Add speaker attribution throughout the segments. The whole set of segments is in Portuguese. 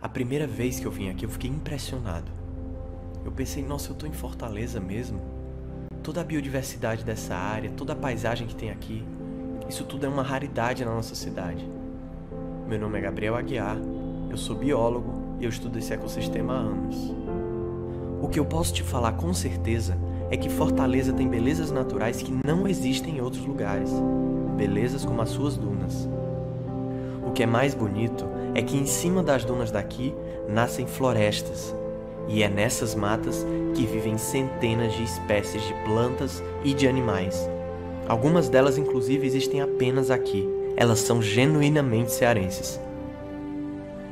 Speaker 1: A primeira vez que eu vim aqui, eu fiquei impressionado. Eu pensei, nossa, eu tô em Fortaleza mesmo. Toda a biodiversidade dessa área, toda a paisagem que tem aqui, isso tudo é uma raridade na nossa cidade. Meu nome é Gabriel Aguiar, eu sou biólogo e eu estudo esse ecossistema há anos. O que eu posso te falar com certeza é que Fortaleza tem belezas naturais que não existem em outros lugares. Belezas como as suas dunas. O que é mais bonito é que em cima das dunas daqui nascem florestas. E é nessas matas que vivem centenas de espécies de plantas e de animais. Algumas delas inclusive existem apenas aqui. Elas são genuinamente cearenses.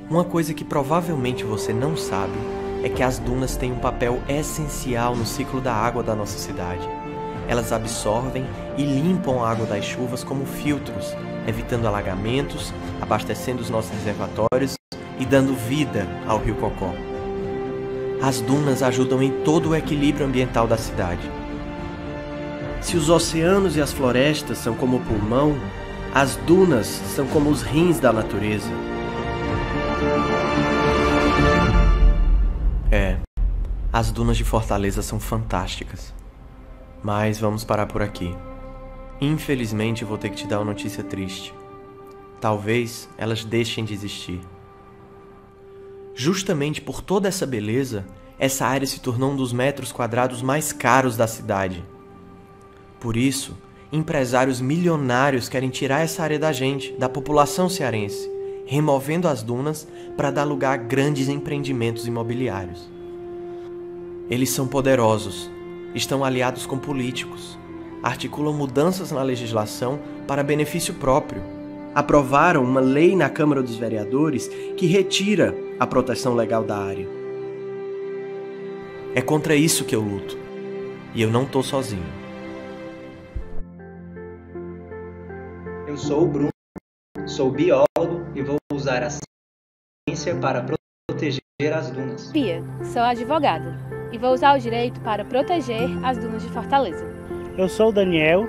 Speaker 1: Uma coisa que provavelmente você não sabe é que as dunas têm um papel essencial no ciclo da água da nossa cidade. Elas absorvem e limpam a água das chuvas como filtros, evitando alagamentos, abastecendo os nossos reservatórios e dando vida ao Rio Cocó. As dunas ajudam em todo o equilíbrio ambiental da cidade. Se os oceanos e as florestas são como o pulmão, as dunas são como os rins da natureza. As dunas de Fortaleza são fantásticas. Mas vamos parar por aqui. Infelizmente eu vou ter que te dar uma notícia triste. Talvez elas deixem de existir. Justamente por toda essa beleza, essa área se tornou um dos metros quadrados mais caros da cidade. Por isso, empresários milionários querem tirar essa área da gente, da população cearense, removendo as dunas para dar lugar a grandes empreendimentos imobiliários. Eles são poderosos, estão aliados com políticos, articulam mudanças na legislação para benefício próprio. Aprovaram uma lei na Câmara dos Vereadores que retira a proteção legal da área. É contra isso que eu luto. E eu não estou sozinho.
Speaker 2: Eu sou o Bruno, sou biólogo e vou usar a ciência para proteger as dunas.
Speaker 3: Pia, sou advogada e vou usar o direito para proteger as dunas de Fortaleza.
Speaker 4: Eu sou o Daniel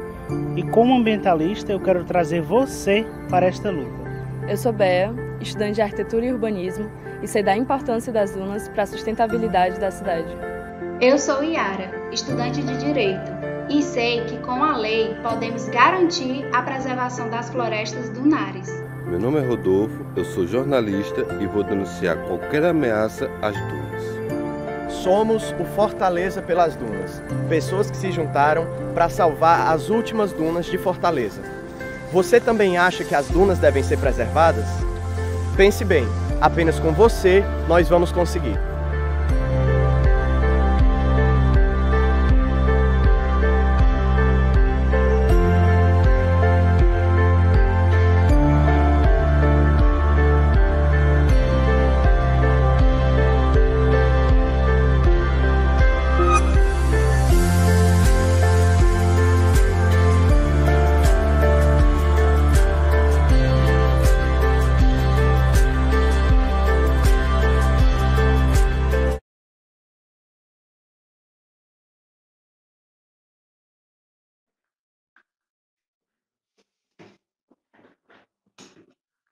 Speaker 4: e como ambientalista eu quero trazer você para esta luta.
Speaker 5: Eu sou Bea, estudante de arquitetura e urbanismo e sei da importância das dunas para a sustentabilidade da cidade.
Speaker 6: Eu sou Yara, estudante de direito e sei que com a lei podemos garantir a preservação das florestas dunares.
Speaker 7: Meu nome é Rodolfo, eu sou jornalista e vou denunciar qualquer ameaça às dunas.
Speaker 8: Somos o Fortaleza pelas Dunas, pessoas que se juntaram para salvar as últimas dunas de Fortaleza. Você também acha que as dunas devem ser preservadas? Pense bem, apenas com você nós vamos conseguir.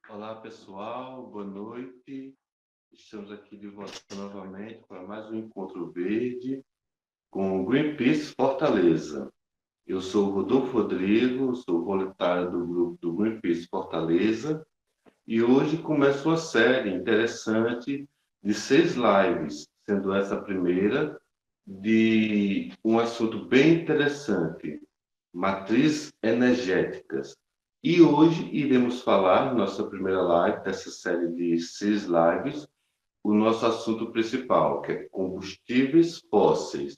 Speaker 9: Olá pessoal, boa noite. Estamos aqui de volta novamente para mais um Encontro Verde com o Greenpeace Fortaleza. Eu sou o Rodolfo Rodrigo, sou voluntário do grupo do Greenpeace Fortaleza e hoje começo uma série interessante de 6 lives, sendo essa a primeira de um assunto bem interessante, matriz energéticas. E hoje iremos falar, na nossa primeira live dessa série de 6 lives, o nosso assunto principal, que é combustíveis fósseis.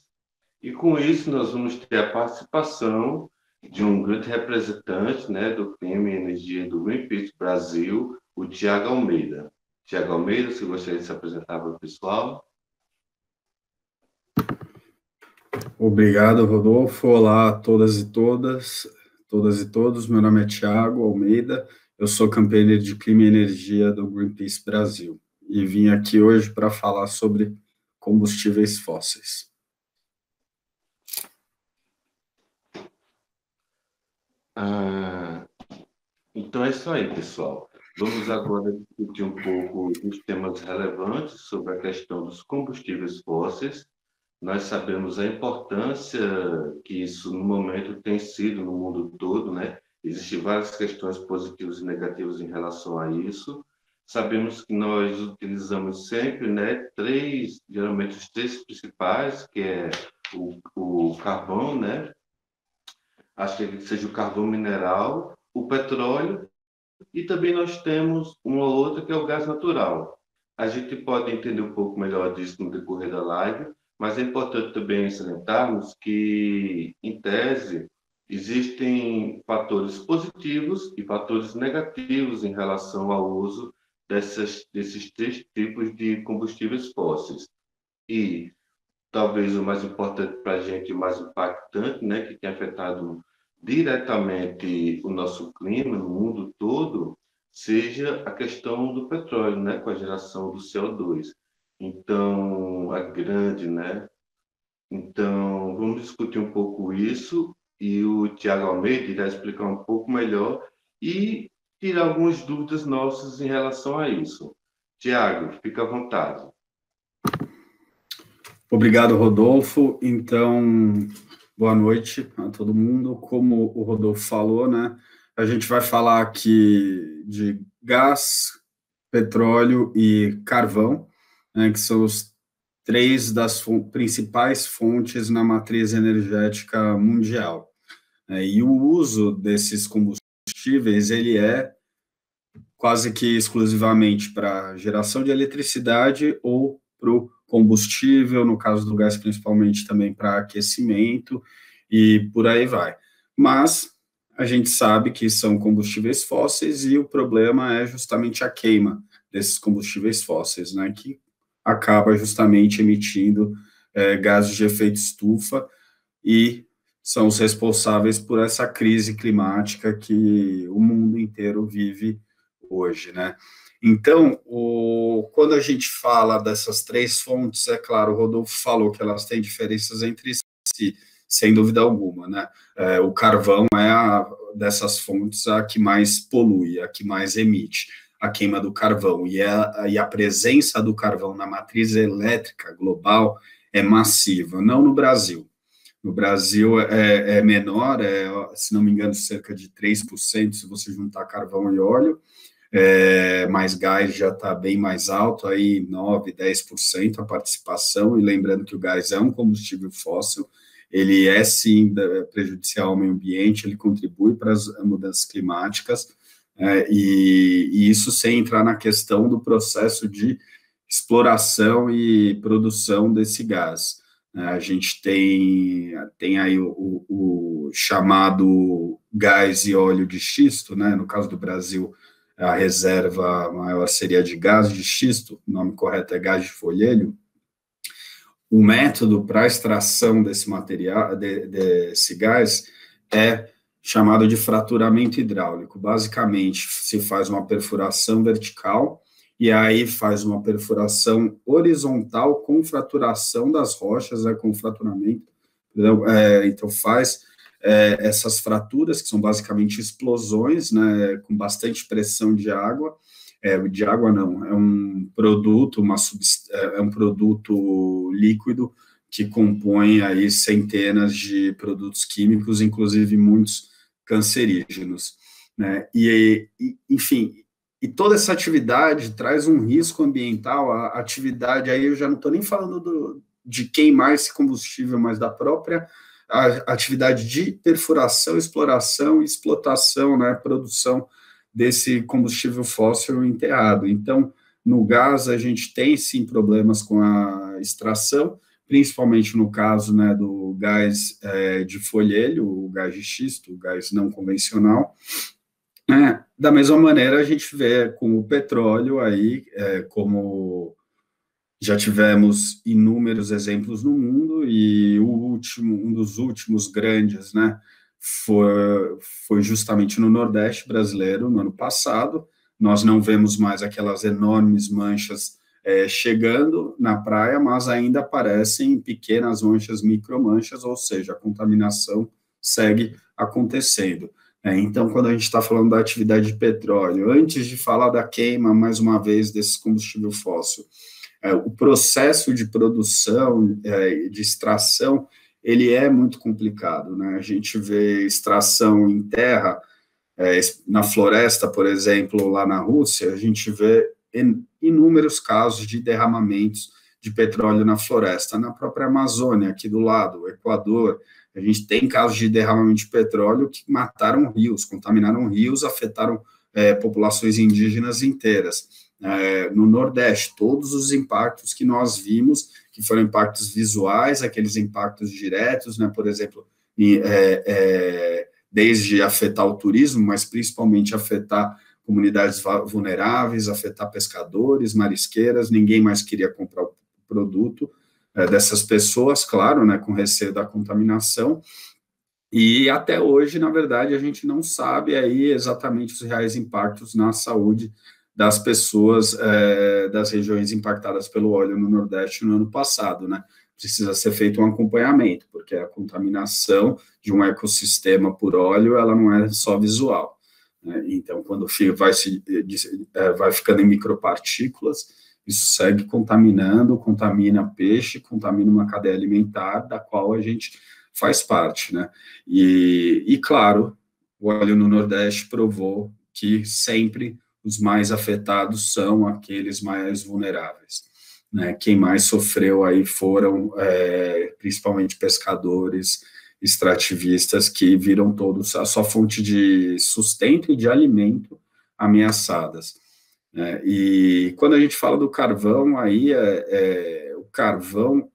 Speaker 9: E com isso nós vamos ter a participação de um grande representante, né, do clima e energia do Greenpeace Brasil, o Tiago Almeida. Tiago Almeida, você gostaria de se apresentar para o pessoal?
Speaker 10: Obrigado, Rodolfo. Olá a todas e todos. Meu nome é Tiago Almeida, eu sou campeão de Clima e Energia do Greenpeace Brasil e vim aqui hoje para falar sobre combustíveis fósseis.
Speaker 9: Então é isso aí, pessoal. Vamos agora discutir um pouco os temas relevantes sobre a questão dos combustíveis fósseis. Nós sabemos a importância que isso, no momento, tem sido no mundo todo, né? Existem várias questões positivas e negativas em relação a isso. Sabemos que nós utilizamos sempre, né, geralmente os 3 principais, que é o carvão, né? Acho que seja o carvão mineral, o petróleo, e também nós temos uma outra que é o gás natural. A gente pode entender um pouco melhor disso no decorrer da live, mas é importante também salientarmos que, em tese, existem fatores positivos e fatores negativos em relação ao uso desses 3 tipos de combustíveis fósseis. E talvez o mais importante para a gente, o mais impactante, né, que tem afetado diretamente o nosso clima no mundo todo, seja a questão do petróleo, né, com a geração do CO2. Então, né? Então, vamos discutir um pouco isso e o Tiago Almeida irá explicar um pouco melhor e tirar algumas dúvidas nossas em relação a isso. Tiago, fica à vontade.
Speaker 10: Obrigado, Rodolfo. Então, boa noite a todo mundo. Como o Rodolfo falou, né, a gente vai falar aqui de gás, petróleo e carvão, né, que são os 3 das principais fontes na matriz energética mundial. E o uso desses combustíveis, ele é quase que exclusivamente para geração de eletricidade ou para o combustível, no caso do gás, principalmente também para aquecimento, e por aí vai. Mas a gente sabe que são combustíveis fósseis e o problema é justamente a queima desses combustíveis fósseis, né, que acaba justamente emitindo gases de efeito estufa e são os responsáveis por essa crise climática que o mundo inteiro vive hoje, né? Então, quando a gente fala dessas 3 fontes, é claro, o Rodolfo falou que elas têm diferenças entre si, sem dúvida alguma, né? O carvão é dessas fontes a que mais polui, a que mais emite a queima do carvão, e a presença do carvão na matriz elétrica global é massiva, não no Brasil. No Brasil é menor, se não me engano, cerca de 3%, se você juntar carvão e óleo, mas gás já está bem mais alto, aí 9%, 10% a participação, e lembrando que o gás é um combustível fóssil, ele é sim prejudicial ao meio ambiente, ele contribui para as mudanças climáticas, e isso sem entrar na questão do processo de exploração e produção desse gás. A gente tem aí o chamado gás e óleo de xisto, né? No caso do Brasil, a reserva maior seria de gás de xisto, o nome correto é gás de folhelho. O método para a extração desse material, desse gás, é chamado de fraturamento hidráulico. Basicamente, se faz uma perfuração vertical e aí faz uma perfuração horizontal com fraturação das rochas, com fraturamento. Então, faz essas fraturas, que são basicamente explosões, né, com bastante pressão de água. De água não, é um produto, é um produto líquido que compõe aí centenas de produtos químicos, inclusive muitos cancerígenos, né? Enfim, e toda essa atividade traz um risco ambiental. A atividade, aí eu já não estou nem falando de queimar esse combustível, mas da própria a atividade de perfuração, exploração e explotação, né, produção desse combustível fóssil enterrado. Então, no gás, a gente tem, sim, problemas com a extração, principalmente no caso, né, do gás de folhelho, o gás de xisto, o gás não convencional. Da mesma maneira, a gente vê com o petróleo aí, como já tivemos inúmeros exemplos no mundo, e um dos últimos grandes, né, foi justamente no Nordeste brasileiro, no ano passado. Nós não vemos mais aquelas enormes manchas chegando na praia, mas ainda aparecem pequenas manchas, micromanchas, ou seja, a contaminação segue acontecendo. Então, quando a gente está falando da atividade de petróleo, antes de falar da queima, mais uma vez, desse combustível fóssil, o processo de produção, de extração, ele é muito complicado, né? A gente vê extração em terra, na floresta, por exemplo, lá na Rússia, a gente vê inúmeros casos de derramamentos de petróleo na floresta. Na própria Amazônia, aqui do lado, o Equador, a gente tem casos de derramamento de petróleo que mataram rios, contaminaram rios, afetaram populações indígenas inteiras. No Nordeste, todos os impactos que nós vimos, que foram impactos visuais, aqueles impactos diretos, né, por exemplo, desde afetar o turismo, mas principalmente afetar comunidades vulneráveis, afetar pescadores, marisqueiras, ninguém mais queria comprar o produto dessas pessoas, claro, né, com receio da contaminação, e até hoje, na verdade, a gente não sabe aí exatamente os reais impactos na saúde das pessoas das regiões impactadas pelo óleo no Nordeste no ano passado, né? Precisa ser feito um acompanhamento, porque a contaminação de um ecossistema por óleo, ela não é só visual, né? Então, quando vai ficando em micropartículas, isso segue contaminando, contamina peixe, contamina uma cadeia alimentar, da qual a gente faz parte, né? E claro, o óleo no Nordeste provou que sempre os mais afetados são aqueles mais vulneráveis, né? Quem mais sofreu aí foram principalmente pescadores, extrativistas, que viram todos a sua fonte de sustento e de alimento ameaçadas. E quando a gente fala do carvão, aí o carvão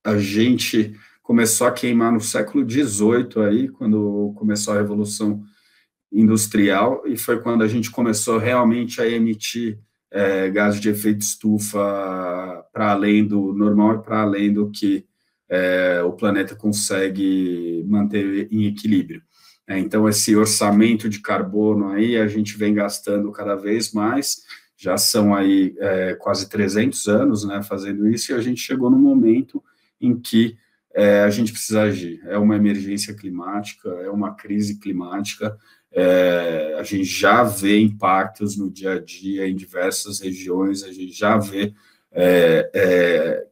Speaker 10: a gente começou a queimar no século XVIII, aí, quando começou a Revolução Industrial, e foi quando a gente começou realmente a emitir gases de efeito estufa para além do normal e para além do que o planeta consegue manter em equilíbrio. Então, esse orçamento de carbono aí, a gente vem gastando cada vez mais, já são aí quase 300 anos, né, fazendo isso, e a gente chegou no momento em que a gente precisa agir. É uma emergência climática, é uma crise climática, a gente já vê impactos no dia a dia em diversas regiões, a gente já vê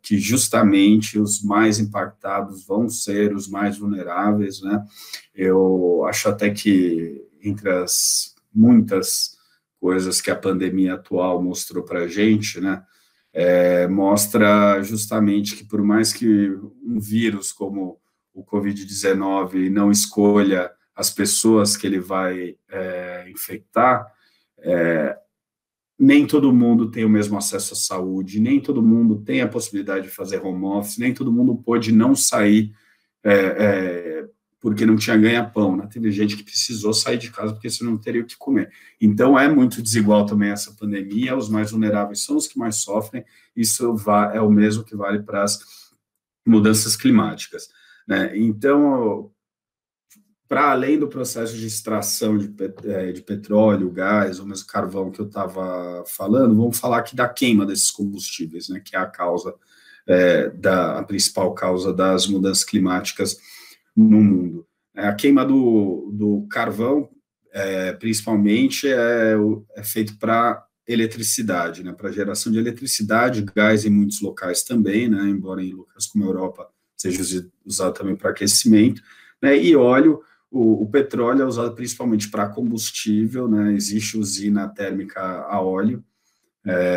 Speaker 10: que justamente os mais impactados vão ser os mais vulneráveis, né? Eu acho até que, entre as muitas coisas que a pandemia atual mostrou para a gente, né, mostra justamente que, por mais que um vírus como o Covid-19 não escolha as pessoas que ele vai infectar, nem todo mundo tem o mesmo acesso à saúde, nem todo mundo tem a possibilidade de fazer home office, nem todo mundo pôde não sair porque não tinha ganha-pão, né? Teve gente que precisou sair de casa porque senão não teria o que comer. Então, é muito desigual também essa pandemia, os mais vulneráveis são os que mais sofrem, isso é o mesmo que vale para as mudanças climáticas, né? Então, para além do processo de extração de petróleo, gás, ou mesmo carvão que eu estava falando, vamos falar aqui da queima desses combustíveis, né, que é a causa, a principal causa das mudanças climáticas no mundo. A queima do carvão, principalmente, é feito para eletricidade, né, para geração de eletricidade, gás em muitos locais também, né, embora em locais como a Europa seja usado também para aquecimento, né, e óleo. O petróleo é usado principalmente para combustível, né? Existe usina térmica a óleo,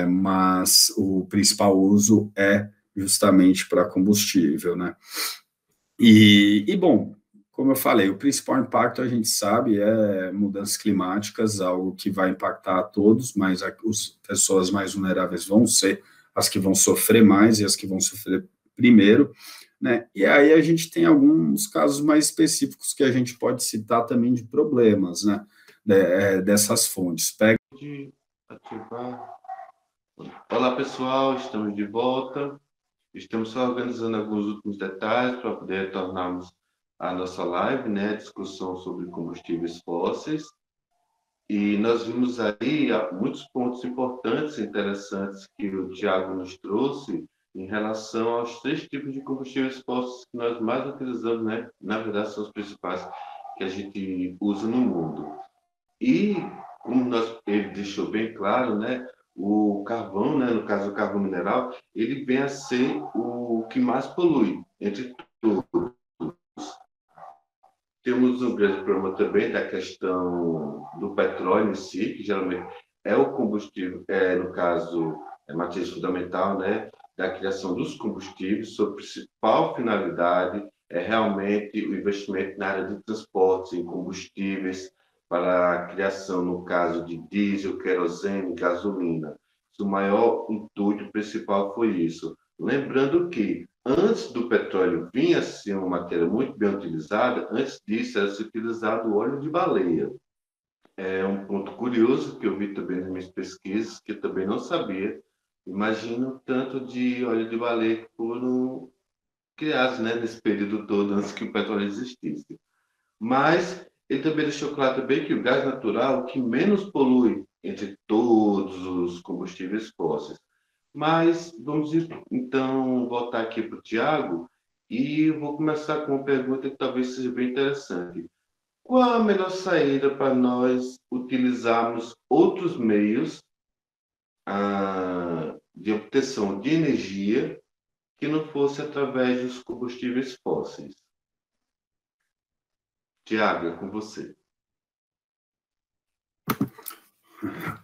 Speaker 10: mas o principal uso é justamente para combustível, né? Bom, como eu falei, o principal impacto, a gente sabe, é mudanças climáticas, algo que vai impactar a todos, mas as pessoas mais vulneráveis vão ser as que vão sofrer mais e as que vão sofrer primeiro, né? E aí a gente tem alguns casos mais específicos que a gente pode citar também de problemas, né? Dessas fontes.
Speaker 9: De ativar. Olá, pessoal, estamos de volta. Estamos só organizando alguns últimos detalhes para poder retornarmos à nossa live, né? Discussão sobre combustíveis fósseis. E nós vimos aí muitos pontos importantes e interessantes que o Tiago nos trouxe em relação aos 3 tipos de combustíveis fósseis que nós mais utilizamos, né? Na verdade, são os principais que a gente usa no mundo. E, como ele deixou bem claro, né? O carvão, né? No caso, o carvão mineral, ele vem a ser o que mais polui entre todos. Temos um grande problema também da questão do petróleo em si, que geralmente é o combustível, no caso, é matriz fundamental, né, da criação dos combustíveis. Sua principal finalidade é realmente o investimento na área de transportes, em combustíveis, para a criação, no caso, de diesel, querosene, gasolina. O maior intuito principal foi isso. Lembrando que antes do petróleo vir a ser uma matéria muito bem utilizada, antes disso era utilizado o óleo de baleia. É um ponto curioso que eu vi também nas minhas pesquisas, que eu também não sabia. Imagino o tanto de óleo de baleia que foram criados, né, nesse período todo antes que o petróleo existisse. Mas ele também deixou claro também que o gás natural é o que menos polui entre todos os combustíveis fósseis. Mas vamos então voltar aqui para o Tiago e vou começar com uma pergunta que talvez seja bem interessante. Qual a melhor saída para nós utilizarmos outros meios de obtenção de energia que não fosse através dos combustíveis fósseis? Tiago, é com você.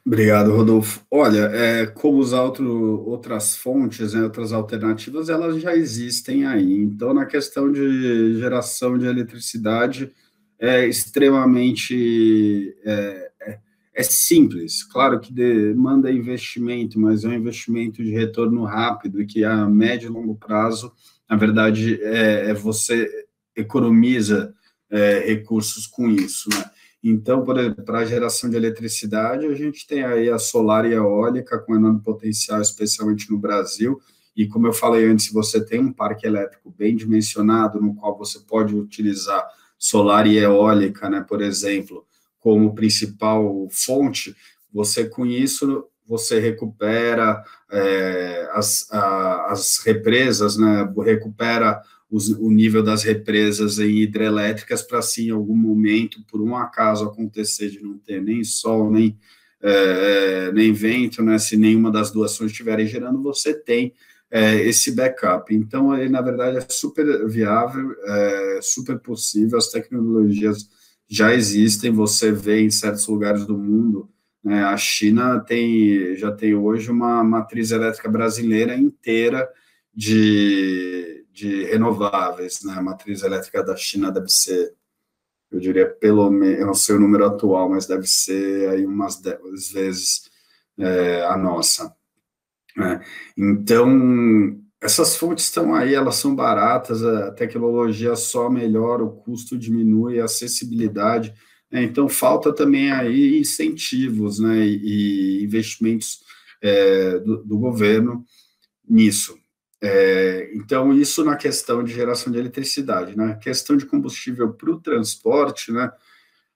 Speaker 10: Obrigado, Rodolfo. Olha, como usar outras fontes, né, outras alternativas, elas já existem aí. Então, na questão de geração de eletricidade, é extremamente simples. Claro que demanda investimento, mas é um investimento de retorno rápido e que a médio e longo prazo, na verdade, você economiza recursos com isso, né? Então, para a geração de eletricidade, a gente tem aí a solar e a eólica com enorme potencial, especialmente no Brasil. E como eu falei antes, se você tem um parque elétrico bem dimensionado, no qual você pode utilizar solar e eólica, né, por exemplo, como principal fonte, você com isso você recupera as represas, né, recupera o nível das represas em hidrelétricas para, assim, em algum momento, por um acaso acontecer de não ter nem sol, nem vento, né, se nenhuma das duas fontes estiverem gerando, você tem esse backup. Então, ele, na verdade, é super viável, super possível, as tecnologias já existem, você vê em certos lugares do mundo, né, a China já tem hoje uma matriz elétrica brasileira inteira de renováveis, né? A matriz elétrica da China deve ser, eu diria, pelo menos, eu não sei o número atual, mas deve ser aí umas 10 vezes a nossa. Né? Então, essas fontes estão aí, elas são baratas, a tecnologia só melhora, o custo diminui, a acessibilidade, né? Então, falta também aí incentivos, né, e investimentos do governo nisso. Então, isso na questão de geração de eletricidade. Na questão de combustível para o transporte, né,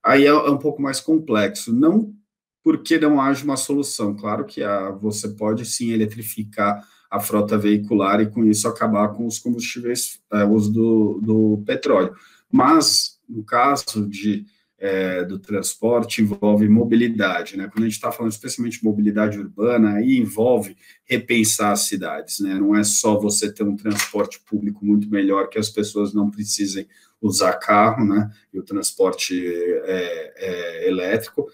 Speaker 10: aí é um pouco mais complexo, não porque não haja uma solução. Claro que você pode, sim, eletrificar a frota veicular e, com isso, acabar com os combustíveis, uso do petróleo. Mas, no caso do transporte, envolve mobilidade, né? Quando a gente está falando especialmente de mobilidade urbana, aí envolve repensar as cidades, né? Não é só você ter um transporte público muito melhor, que as pessoas não precisem usar carro, né? E o transporte elétrico,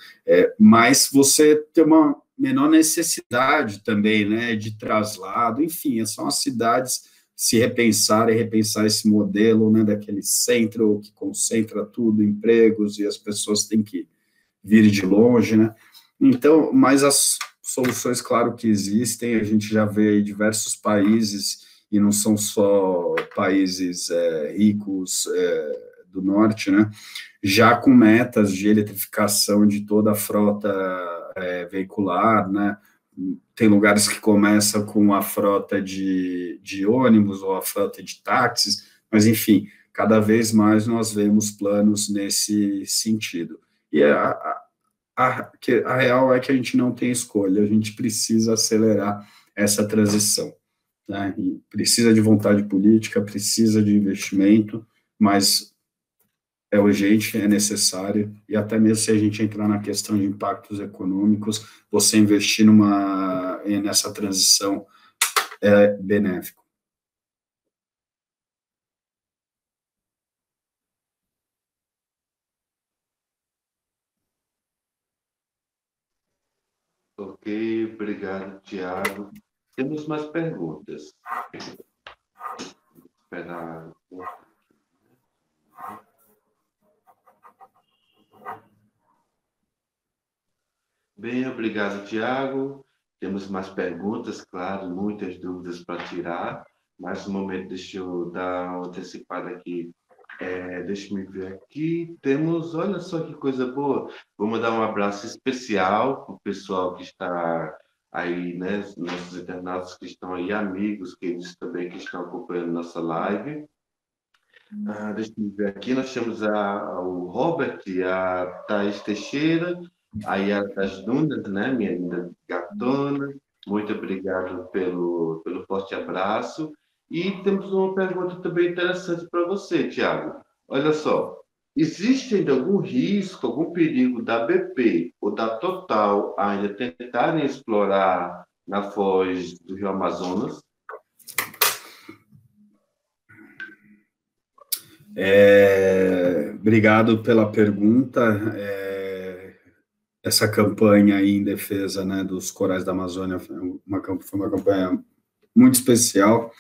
Speaker 10: mas você ter uma menor necessidade também, né? De traslado, enfim, são as cidades se repensar e repensar esse modelo, né, daquele centro que concentra tudo, empregos, e as pessoas têm que vir de longe, né? Então, mas as soluções, claro que existem, a gente já vê aí diversos países, e não são só países ricos do norte, né, já com metas de eletrificação de toda a frota veicular, né, tem lugares que começam com a frota de ônibus ou a frota de táxis, mas, enfim, cada vez mais nós vemos planos nesse sentido. E a real é que a gente não tem escolha, a gente precisa acelerar essa transição, né? E precisa de vontade política, precisa de investimento, mas é urgente, é necessário, e até mesmo se a gente entrar na questão de impactos econômicos, você investir nessa transição é benéfico.
Speaker 9: Ok, obrigado, Tiago. Temos mais perguntas. Esperar. Bem, obrigado, Tiago. Temos mais perguntas, claro, muitas dúvidas para tirar, mas no momento deixa eu dar uma antecipada aqui. Deixa eu ver aqui. Temos, olha só que coisa boa. Vou mandar um abraço especial para o pessoal que está aí, né? Nossos internautas que estão aí, amigos, queridos também que estão acompanhando nossa live. Deixa eu ver aqui. Nós temos o Robert, a Thaís Teixeira, a Yara das Dunas, né? Minha linda gatona. Muito obrigado pelo forte abraço. E temos uma pergunta também interessante para você, Tiago. Olha só, existe ainda algum risco, algum perigo da BP ou da Total ainda tentarem explorar na foz do Rio Amazonas?
Speaker 10: Obrigado pela pergunta. Essa campanha aí em defesa, né, dos corais da Amazônia foi uma campanha muito especial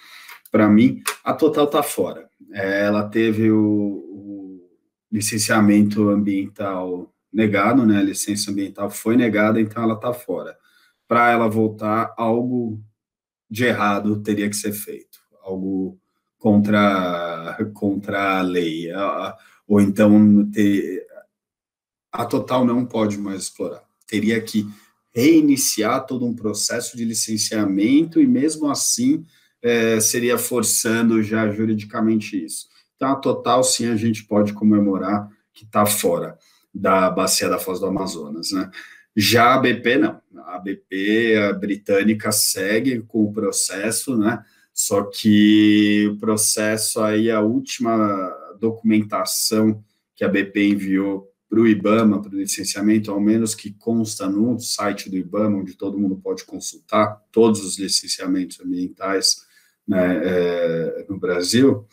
Speaker 10: para mim. A Total está fora. Ela teve o licenciamento ambiental negado, né? A licença ambiental foi negada, então ela está fora. Para ela voltar, algo de errado teria que ser feito, algo contra a lei, ou então a Total não pode mais explorar. Teria que reiniciar todo um processo de licenciamento e, mesmo assim, seria forçando já juridicamente isso. Então, a Total, sim, a gente pode comemorar que está fora da bacia da Foz do Amazonas, né? Já a BP, não. A BP, a britânica, segue com o processo, né? Só que o processo aí, a última documentação que a BP enviou para o IBAMA, para o licenciamento, ao menos que consta no site do IBAMA, onde todo mundo pode consultar todos os licenciamentos ambientais, né, no Brasil,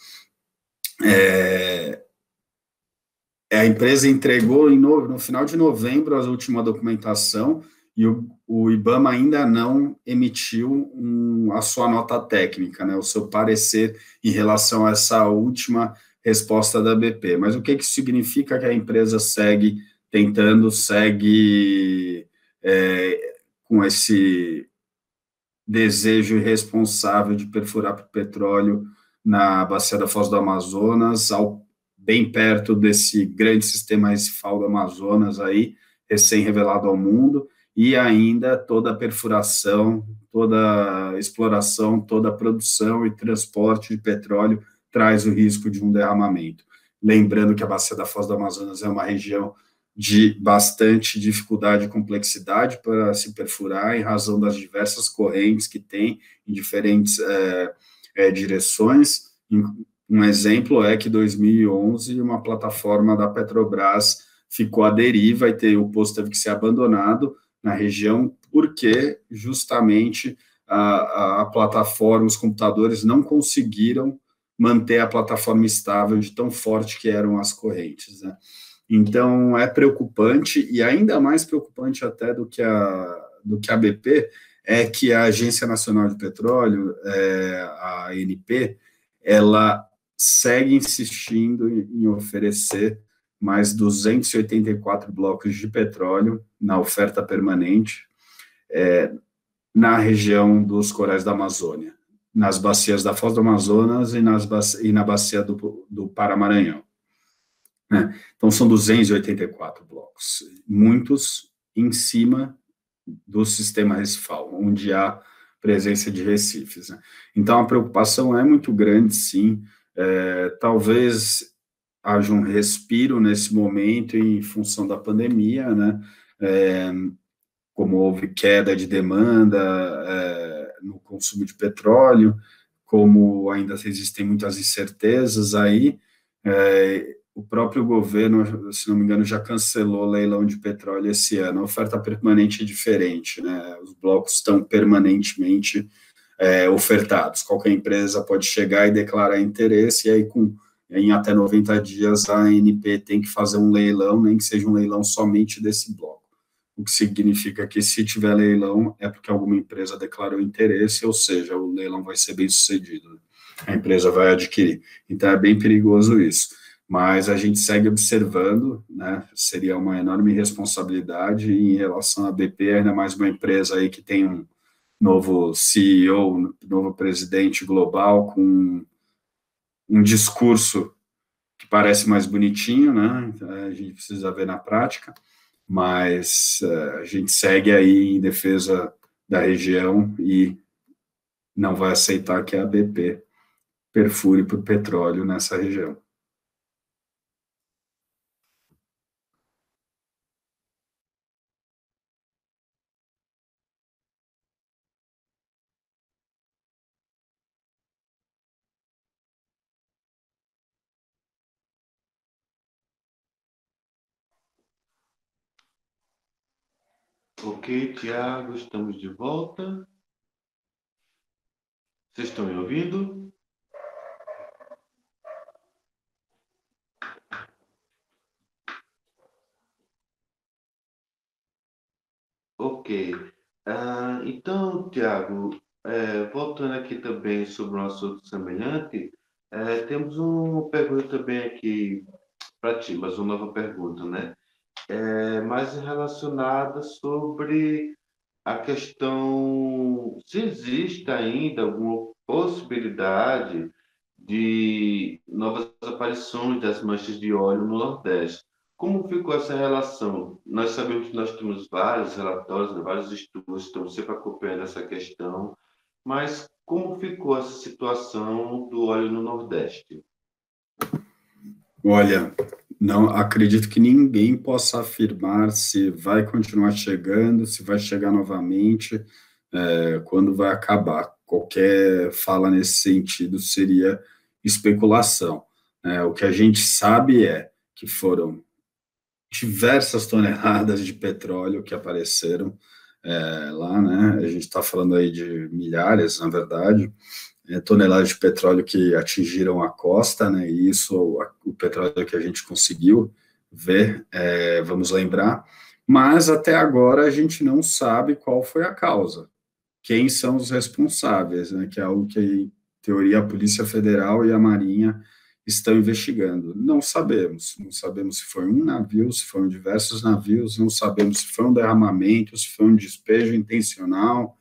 Speaker 10: a empresa entregou no final de novembro a última documentação e o IBAMA ainda não emitiu a sua nota técnica, né, o seu parecer em relação a essa última resposta da BP. Mas o que isso significa? Que a empresa segue com esse desejo irresponsável de perfurar petróleo na bacia da Foz do Amazonas, bem perto desse grande sistema recifal do Amazonas aí, recém-revelado ao mundo, e ainda toda a perfuração, toda a exploração, toda a produção e transporte de petróleo traz o risco de um derramamento. Lembrando que a bacia da Foz do Amazonas é uma região de bastante dificuldade e complexidade para se perfurar, em razão das diversas correntes que tem em diferentes direções. Um exemplo é que em 2011 uma plataforma da Petrobras ficou à deriva e o posto teve que ser abandonado na região, porque justamente a plataforma, os computadores não conseguiram manter a plataforma estável de tão forte que eram as correntes, né? Então, é preocupante, e ainda mais preocupante até do que a BP, é que a Agência Nacional de Petróleo, a ANP, ela segue insistindo em oferecer mais 284 blocos de petróleo na oferta permanente na região dos corais da Amazônia, nas bacias da Foz do Amazonas e na bacia do Pará-Maranhão. Né? Então, são 284 blocos, muitos em cima do sistema recifal, onde há presença de recifes. Né? Então, a preocupação é muito grande, sim. Talvez haja um respiro nesse momento em função da pandemia, né? Como houve queda de demanda no consumo de petróleo, como ainda existem muitas incertezas aí, o próprio governo, se não me engano, já cancelou o leilão de petróleo esse ano. A oferta permanente é diferente, né? Os blocos estão permanentemente ofertados. Qualquer empresa pode chegar e declarar interesse, e aí em até 90 dias a ANP tem que fazer um leilão, nem que seja um leilão somente desse bloco. O que significa que, se tiver leilão, é porque alguma empresa declarou interesse, ou seja, o leilão vai ser bem sucedido. A empresa vai adquirir. Então, é bem perigoso isso. Mas a gente segue observando, né? Seria uma enorme responsabilidade em relação à BP, ainda mais uma empresa aí que tem um novo CEO, novo presidente global, com um discurso que parece mais bonitinho, né? A gente precisa ver na prática, mas a gente segue aí em defesa da região e não vai aceitar que a BP perfure por petróleo nessa região.
Speaker 9: Ok, Tiago, estamos de volta. Vocês estão me ouvindo? Ok. Então, Tiago, voltando aqui também sobre um assunto semelhante, temos uma pergunta também aqui para ti, mas uma nova pergunta, né? Mais relacionada sobre a questão se existe ainda alguma possibilidade de novas aparições das manchas de óleo no Nordeste. Como ficou essa relação? Nós sabemos que nós temos vários relatórios, né, vários estudos, estamos sempre acompanhando essa questão, mas como ficou essa situação do óleo no Nordeste?
Speaker 10: Olha, não acredito que ninguém possa afirmar se vai continuar chegando, se vai chegar novamente, quando vai acabar. Qualquer fala nesse sentido seria especulação. O que a gente sabe é que foram diversas toneladas de petróleo que apareceram lá, né? A gente está falando aí de milhares, na verdade, toneladas de petróleo que atingiram a costa, né? E isso, o petróleo que a gente conseguiu ver, vamos lembrar, mas até agora a gente não sabe qual foi a causa, quem são os responsáveis, né? Que é algo que, em teoria, a Polícia Federal e a Marinha estão investigando. Não sabemos se foi um navio, se foram diversos navios, não sabemos se foi um derramamento, se foi um despejo intencional,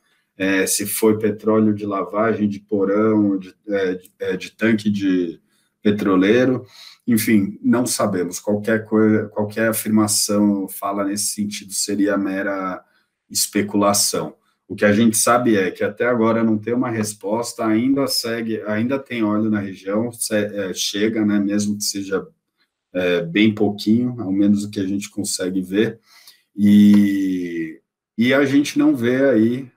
Speaker 10: se foi petróleo de lavagem, de porão, de tanque de petroleiro, enfim, não sabemos. Qualquer afirmação fala nesse sentido seria mera especulação. O que a gente sabe é que até agora não tem uma resposta, ainda tem óleo na região, chega, né, mesmo que seja bem pouquinho, ao menos o que a gente consegue ver, e a gente não vê aí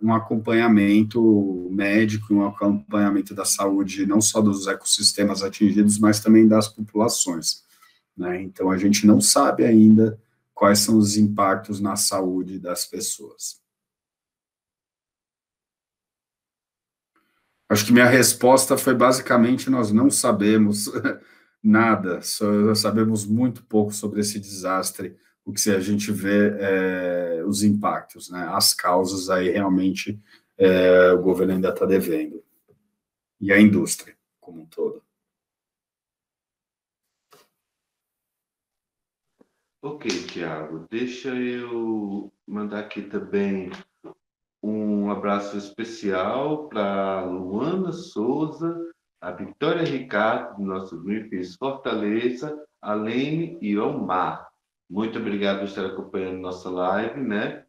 Speaker 10: um acompanhamento médico, um acompanhamento da saúde, não só dos ecossistemas atingidos, mas também das populações, né? Então, a gente não sabe ainda quais são os impactos na saúde das pessoas. Acho que minha resposta foi basicamente: nós não sabemos nada, só sabemos muito pouco sobre esse desastre o que a gente vê os impactos, né? As causas aí realmente o governo ainda está devendo. E a indústria como um todo.
Speaker 9: Ok, Tiago, deixa eu mandar aqui também um abraço especial para Luana Souza, a Vitória Ricardo, do nosso Greenpeace Fortaleza, a Lene e Omar. Muito obrigado por estar acompanhando nossa live, né?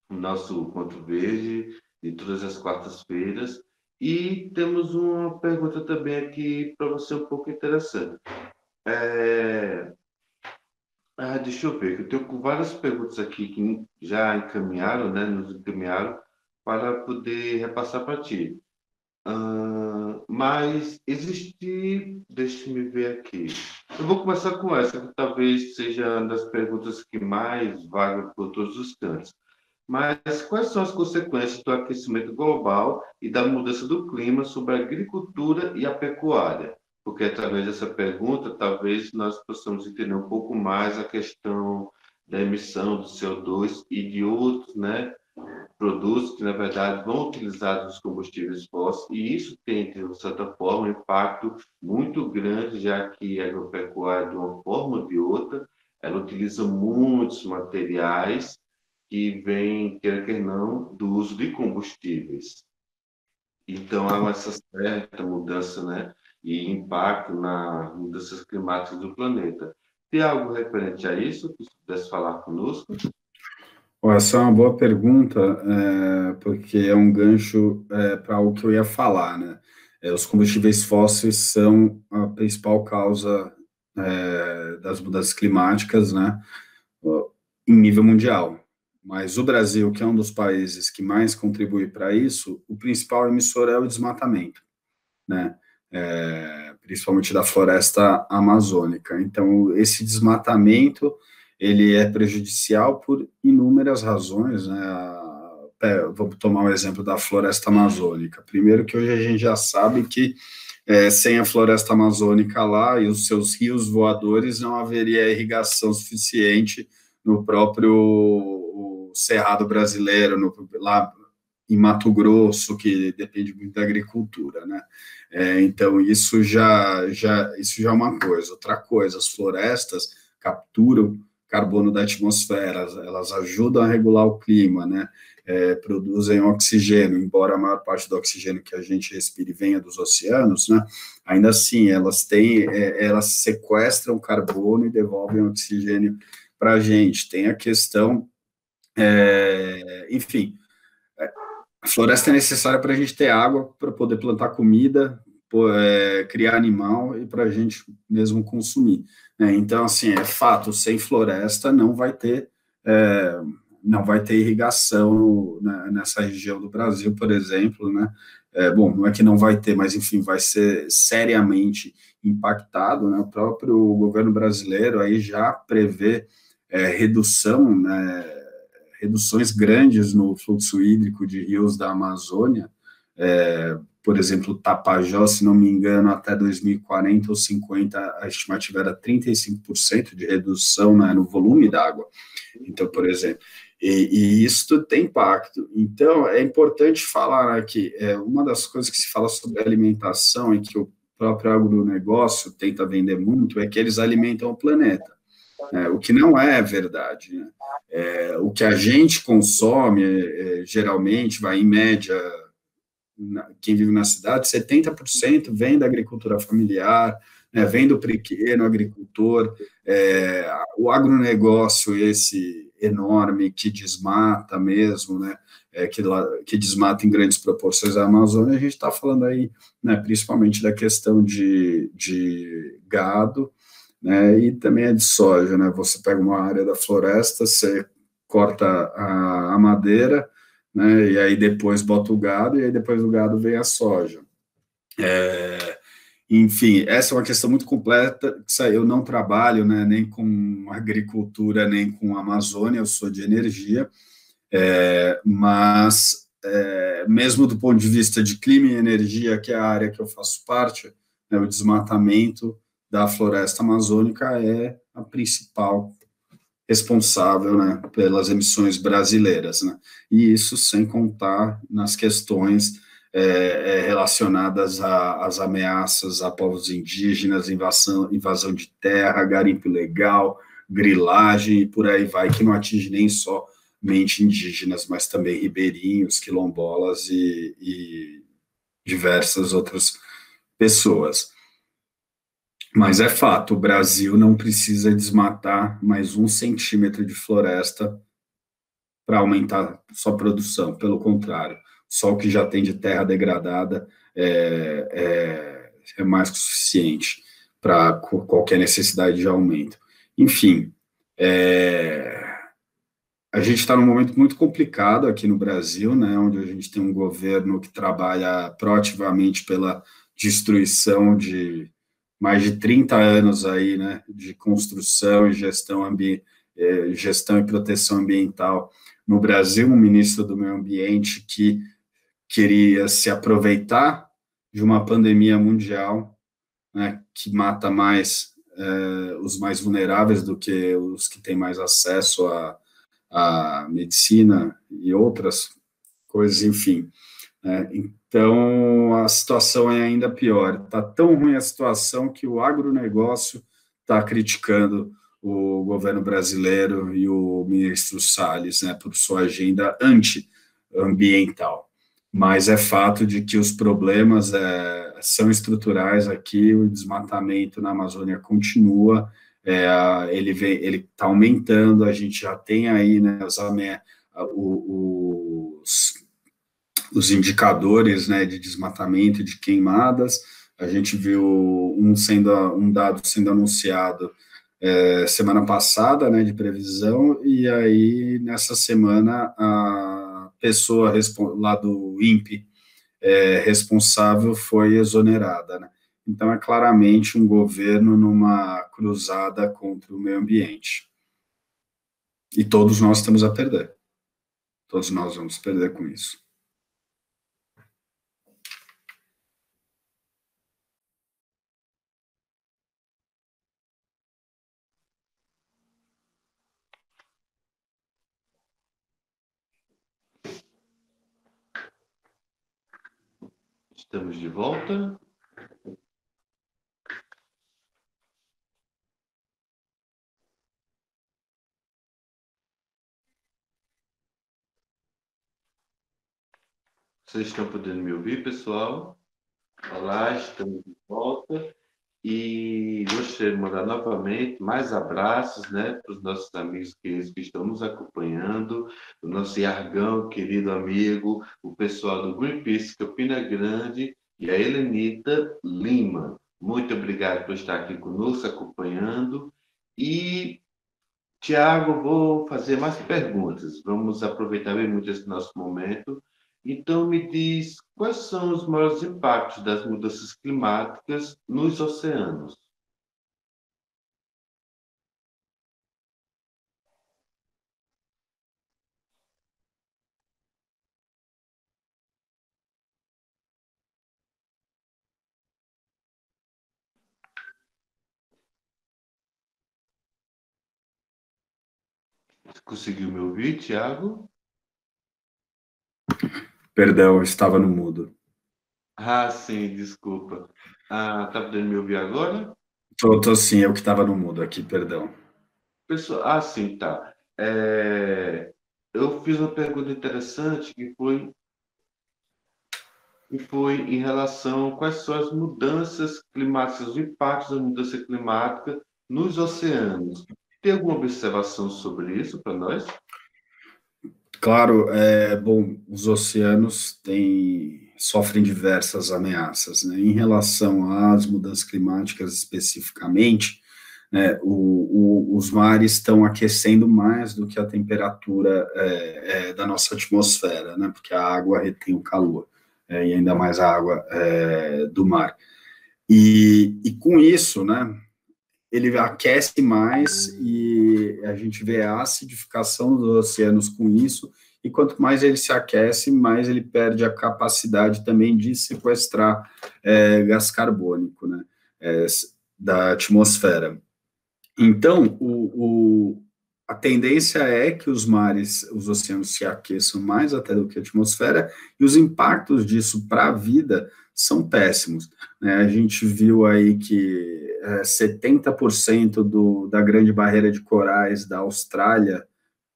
Speaker 9: O nosso Encontro Verde, de todas as quartas-feiras. E temos uma pergunta também aqui para você um pouco interessante. Deixa eu ver, que eu tenho com várias perguntas aqui que já encaminharam, né? Nos encaminharam para poder repassar para ti. Mas existe, deixa-me ver aqui. Eu vou começar com essa, que talvez seja uma das perguntas que mais vagam por todos os cantos. Mas quais são as consequências do aquecimento global e da mudança do clima sobre a agricultura e a pecuária? Porque através dessa pergunta, talvez nós possamos entender um pouco mais a questão da emissão do CO2 e de outros, né, produtos que, na verdade, vão utilizar os combustíveis fósseis, e isso tem, de certa forma, um impacto muito grande, já que a agropecuária, de uma forma ou de outra, ela utiliza muitos materiais que vêm, quer não, do uso de combustíveis. Então, há essa certa mudança, né, e impacto nas mudanças climáticas do planeta. Tem algo referente a isso que você pudesse falar conosco?
Speaker 10: Essa é uma boa pergunta, porque é um gancho para o que eu ia falar, né? Os combustíveis fósseis são a principal causa das mudanças climáticas, né, em nível mundial. Mas o Brasil, que é um dos países que mais contribui para isso, o principal emissor é o desmatamento, né? Principalmente da floresta amazônica. Então, esse desmatamento ele é prejudicial por inúmeras razões, né? Vamos tomar o exemplo da floresta amazônica. Primeiro que hoje a gente já sabe que sem a floresta amazônica lá e os seus rios voadores não haveria irrigação suficiente no próprio Cerrado brasileiro, lá em Mato Grosso, que depende muito da agricultura, né? Então, isso já é uma coisa. Outra coisa, as florestas capturam carbono da atmosfera, elas ajudam a regular o clima, né? Produzem oxigênio, embora a maior parte do oxigênio que a gente respire venha dos oceanos, né? Ainda assim, elas sequestram carbono e devolvem oxigênio para a gente. Tem a questão, enfim, a floresta é necessária para a gente ter água, para poder plantar comida, criar animal e para a gente mesmo consumir, né? Então, assim, é fato, sem floresta não vai ter irrigação nessa região do Brasil, por exemplo, né? Bom, não é que não vai ter, mas, enfim, vai ser seriamente impactado, né? O próprio governo brasileiro aí já prevê reduções grandes no fluxo hídrico de rios da Amazônia, por exemplo, Tapajós, se não me engano, até 2040 ou 50, a estimativa era 35% de redução, né, no volume d'água. Então, por exemplo, e isso tem impacto. Então, é importante falar aqui, uma das coisas que se fala sobre alimentação e que o próprio agronegócio tenta vender muito é que eles alimentam o planeta, o que não é verdade, né? O que a gente consome, geralmente, vai em média, quem vive na cidade, 70% vem da agricultura familiar, né, vem do pequeno agricultor, o agronegócio, esse enorme que desmata mesmo, né, que desmata em grandes proporções a Amazônia, a gente está falando aí, né, principalmente da questão de gado, né, e também é de soja, né? Você pega uma área da floresta, você corta a madeira, né, e aí depois bota o gado, e aí depois do gado vem a soja. Enfim, essa é uma questão muito completa, eu não trabalho, né, nem com agricultura, nem com Amazônia, eu sou de energia, mas mesmo do ponto de vista de clima e energia, que é a área que eu faço parte, né, o desmatamento da floresta amazônica é a principal responsável, né, pelas emissões brasileiras, né, e isso sem contar nas questões relacionadas às ameaças a povos indígenas, invasão de terra, garimpo ilegal, grilagem e por aí vai, que não atinge nem somente indígenas, mas também ribeirinhos, quilombolas e diversas outras pessoas. Mas é fato, o Brasil não precisa desmatar mais 1 centímetro de floresta para aumentar sua produção, pelo contrário, só o que já tem de terra degradada é mais que suficiente para qualquer necessidade de aumento. Enfim, a gente está num momento muito complicado aqui no Brasil, né, onde a gente tem um governo que trabalha proativamente pela destruição de mais de 30 anos aí, né, de construção e gestão e proteção ambiental no Brasil, um ministro do Meio Ambiente que queria se aproveitar de uma pandemia mundial, né, que mata mais os mais vulneráveis do que os que têm mais acesso à medicina e outras coisas, enfim. Então, a situação é ainda pior. Está tão ruim a situação que o agronegócio está criticando o governo brasileiro e o ministro Salles, né, por sua agenda antiambiental. Mas é fato de que os problemas são estruturais aqui, o desmatamento na Amazônia continua, ele está aumentando, a gente já tem aí, né, os indicadores, né, de desmatamento e de queimadas. A gente viu um dado sendo anunciado semana passada, né, de previsão, e aí nessa semana a pessoa lá do INPE responsável foi exonerada, né? Então é claramente um governo numa cruzada contra o meio ambiente. E todos nós estamos a perder. Todos nós vamos perder com isso.
Speaker 9: Estamos de volta. Vocês estão podendo me ouvir, pessoal? Olá, estamos de volta. E gostaria de mandar novamente mais abraços, né, para os nossos amigos queridos que estão nos acompanhando, o nosso Iargão, querido amigo, o pessoal do Greenpeace Campina Grande e a Helenita Lima. Muito obrigado por estar aqui conosco, acompanhando. E, Tiago, vou fazer mais perguntas. Vamos aproveitar bem muito esse nosso momento. Então, me diz, quais são os maiores impactos das mudanças climáticas nos oceanos? Conseguiu me ouvir, Tiago?
Speaker 10: Perdão, eu estava no mudo.
Speaker 9: Ah, sim, desculpa. Tá podendo me ouvir agora?
Speaker 10: Tô sim, eu que estava no mudo aqui, perdão.
Speaker 9: Pessoal, sim, tá. Eu fiz uma pergunta interessante que foi em relação a quais são as mudanças climáticas, os impactos da mudança climática nos oceanos. Tem alguma observação sobre isso para nós?
Speaker 10: Claro, bom, os oceanos sofrem diversas ameaças, né? Em relação às mudanças climáticas especificamente, né, os mares estão aquecendo mais do que a temperatura da nossa atmosfera, né? Porque a água retém o calor, e ainda mais a água do mar. E com isso, né, ele aquece mais e a gente vê a acidificação dos oceanos com isso, e quanto mais ele se aquece, mais ele perde a capacidade também de sequestrar gás carbônico, né, da atmosfera. Então, a tendência é que os mares, os oceanos se aqueçam mais até do que a atmosfera, e os impactos disso para a vida são péssimos, né? A gente viu aí que 70% da grande barreira de corais da Austrália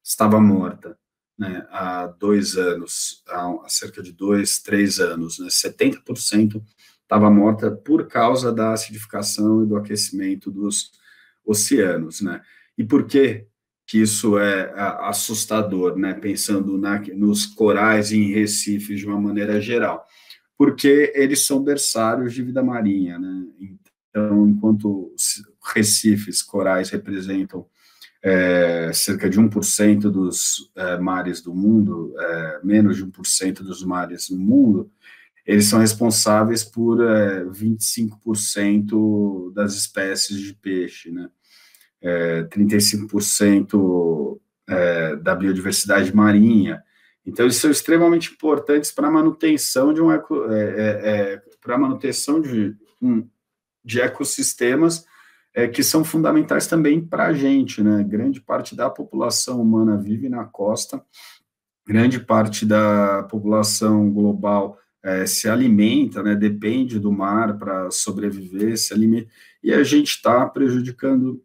Speaker 10: estava morta, né, há 2 anos, há cerca de 2, 3 anos, né, 70% estava morta por causa da acidificação e do aquecimento dos oceanos, né? E por que isso é assustador, né? Pensando nos corais e em recifes de uma maneira geral, porque eles são berçários de vida marinha, né? Então, enquanto recifes, corais representam cerca de 1% dos mares do mundo, menos de 1% dos mares do mundo, eles são responsáveis por 25% das espécies de peixe, né? 35% da biodiversidade marinha. Então, eles são extremamente importantes para a manutenção de ecossistemas que são fundamentais também para a gente, né? Grande parte da população humana vive na costa, grande parte da população global se alimenta, né? Depende do mar para sobreviver, se alimenta, e a gente está prejudicando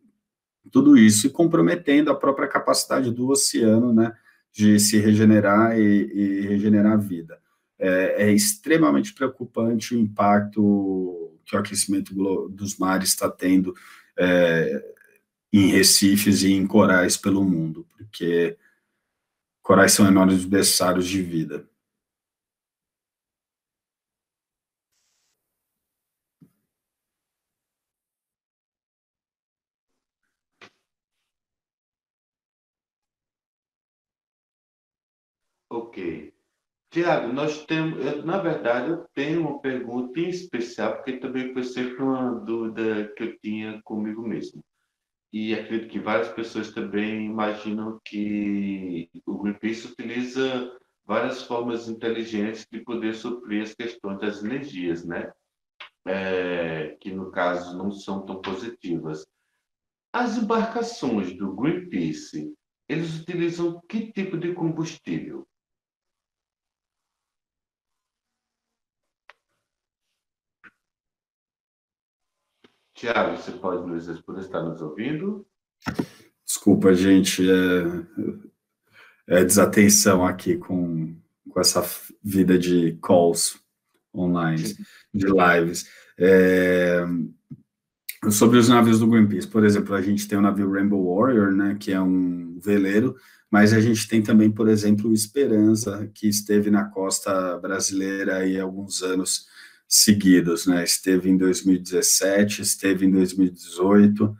Speaker 10: tudo isso e comprometendo a própria capacidade do oceano, né? De se regenerar e regenerar a vida. É extremamente preocupante o impacto que o aquecimento dos mares está tendo em recifes e em corais pelo mundo, porque corais são enormes berçários de vida.
Speaker 9: Ok. Tiago, na verdade, eu tenho uma pergunta em especial, porque também foi sempre uma dúvida que eu tinha comigo mesmo. E acredito que várias pessoas também imaginam que o Greenpeace utiliza várias formas inteligentes de poder suprir as questões das energias, né? Que no caso não são tão positivas. As embarcações do Greenpeace, eles utilizam que tipo de combustível? Tiago, você pode nos responder, está nos ouvindo?
Speaker 10: Desculpa, gente, desatenção aqui com essa vida de calls online, de lives. Sobre os navios do Greenpeace, por exemplo, a gente tem o navio Rainbow Warrior, né, que é um veleiro, mas a gente tem também, por exemplo, o Esperança, que esteve na costa brasileira aí há alguns anos seguidos, né? Esteve em 2017, esteve em 2018,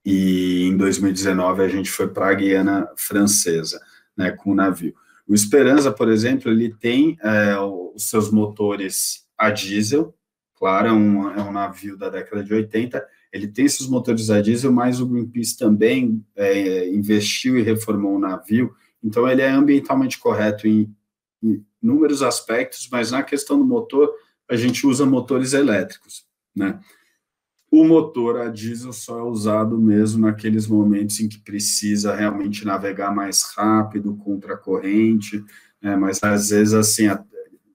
Speaker 10: e em 2019 a gente foi para a Guiana Francesa, né, com o navio. O Esperança, por exemplo, ele tem os seus motores a diesel, claro, é um navio da década de 80, ele tem esses motores a diesel, mas o Greenpeace também investiu e reformou o navio, então ele é ambientalmente correto em inúmeros aspectos, mas na questão do motor, a gente usa motores elétricos, né? O motor a diesel só é usado mesmo naqueles momentos em que precisa realmente navegar mais rápido, contra a corrente, né? Mas às vezes, assim,